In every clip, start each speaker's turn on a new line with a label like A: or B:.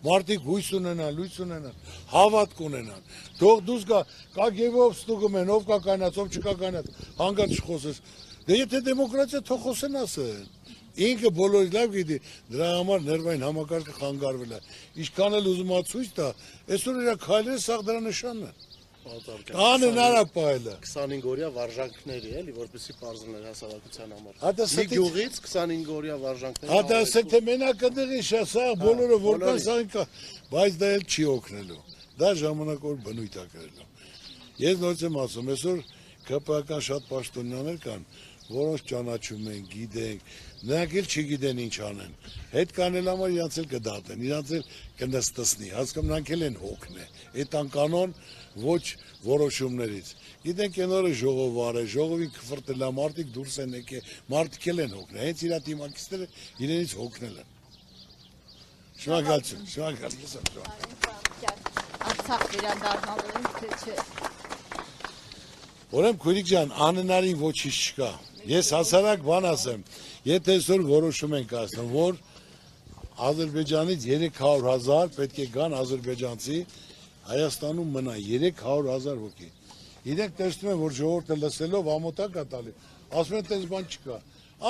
A: մարդիկ հույս ունենան, լույս ունենան, հավատք ունենան։ Թող դուս գա կագևով ստուգում են, ով կա կանած, ով չկա կանած, հանգած չխոսես։ Դե եթե դեմոկրատիա թող խոսեն ասեն։ Ինքը բոլորի լավ գիտի, դրա համար ներվային համակարգը խանգարվել է։ Ինչքան էլ ուզում ա ցույց տա, այսօր իր քայլերը սաղ դրա նշանն է։ Անհնարապայելը
B: 25-օրյա վարժանքների էլի, որպեսզի բարձրներ հասարակության համար։
A: Հատա
B: Մի գյուղից 25-օրյա վարժանքներ։
A: Հատա թե մենակ ընդեղի շասա, բոլորը որքան սաղ կա, բայց դա էլ չի օգնելու։ Դա ժամանակավոր բնույթ է կրելու։ Ես նորից եմ ասում, այսօր ԿՊԱ-կան շատ պաշտոնյաներ կան, որոնց ճանաչում են, գիտենք, նրանք էլ չգիտեն ինչ անեն։ Հետ կանել համար իրանց էլ կդատեն, իրանց էլ կնստսնի, հասկանում նրանք էլ են հոգն է։ Այդ անկանոն ոչ որոշումներից։ Գիտենք այն օրը ժողով արել, ժողովին կֆրտել է, մարդիկ դուրս են եկել, մարդիկ էլ են հոգնել, հենց իր դիմակիցները իրենից հոգնել են։ Շնորհակալություն, շնորհակալություն։
C: Արցախ վերադառնալու թե չէ։
A: Ուրեմն քույրիկ ջան, անհնարին ոչինչ չկա։ Ես հասարակ բան ասեմ, եթե այսօր որոշում են կայացնում, որ Ադրբեջանից 300,000 պետք է գան ադրբեջանցի Հայաստանում մնա 300,000 հոգի։ Իրենք տեսնում են, որ ժողովուրդը լսելով ամոթակ է տալի, ասում են, տես բան չկա։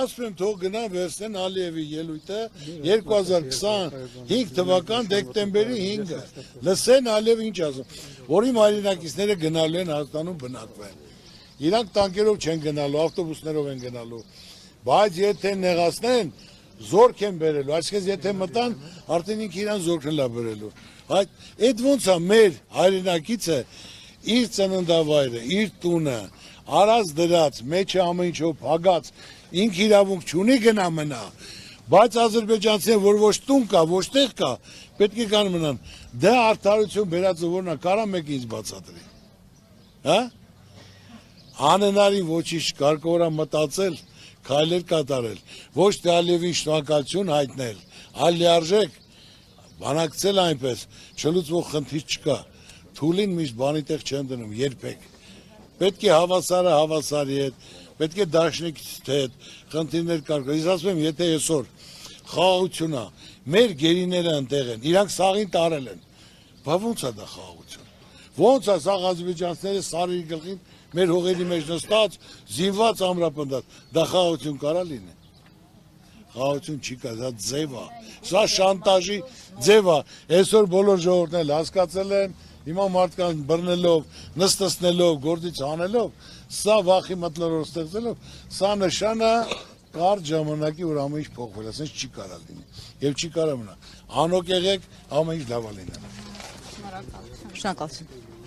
A: Ասում եմ, թող գնան վերցնեն Ալիևի ելույթը 2025 թվական դեկտեմբերի 5-ը։ Լսեն Ալիևը ինչ ասում, որի հայրենակիցները գնալու են Հայաստանում բնակվեն։ Իրանք տանկերով չեն գնալու, ավտոբուսներով են գնալու, բայց եթե նեղացնեն, զորք են բերելու, այսինքն եթե մտան, արդեն ինքը իրան զորքն լա բերելու։ Այդ ոնց է մեր հայրենակիցը իր ծննդավայրը, իր տունը, արած դրած, մեջը ամեն ինչով փագած, ինքը իրավունք չունի գնա մնա, բայց ադրբեջանցիները, որ ոչ տուն կա, ոչ տեղ կա, պետք է կան մնան, դա արդարություն բերածը որն է, կարա մեկ ինձ բացատրի, հա? Անհնարին ոչինչ կարգորա մտածել, քայլեր կատարել, ոչ թե Ալիևին շնորհակալություն հայտնել, այլ լիարժեք բանակցել այնպես, չլուծվող խնդիր չկա, թուլին միշտ բանի տեղ չեն դնում, երբեք։ Պետք է հավասարը հավասարի հետ, պետք է դաշնիկի հետ, խնդիրներ կարգել։ Ես ասում եմ, եթե այսօր խաղաղություն է, մեր գերիները ընտեղ են, իրանք սաղին տարել են, բա ոնց է դա խաղաղություն։ Ոնց է սաղ ադրբեջանցիները սարերի գլխին մեր հողերի մեջ նստած, զինված ամրապնդած, դա խաղաղություն կարա լինի։ Խաղաղություն չի կա, դա ձև է, սա շանտաժի ձև է, այսօր բոլոր ժողովուրդն էլ հասկացել են, հիմա մարդկանց բռնելով, նստեցնելով, գործից հանելով, սա վախի մթնոլորտ ստեղծելով, սա նշան է կարճ ժամանակի, որ ամեն ինչ փոխվել է, ասենց չի կարա լինի, եւ չի կարա մնա, անօք եղեք, ամեն ինչ լավ է լինել։
C: Շնորհակալություն։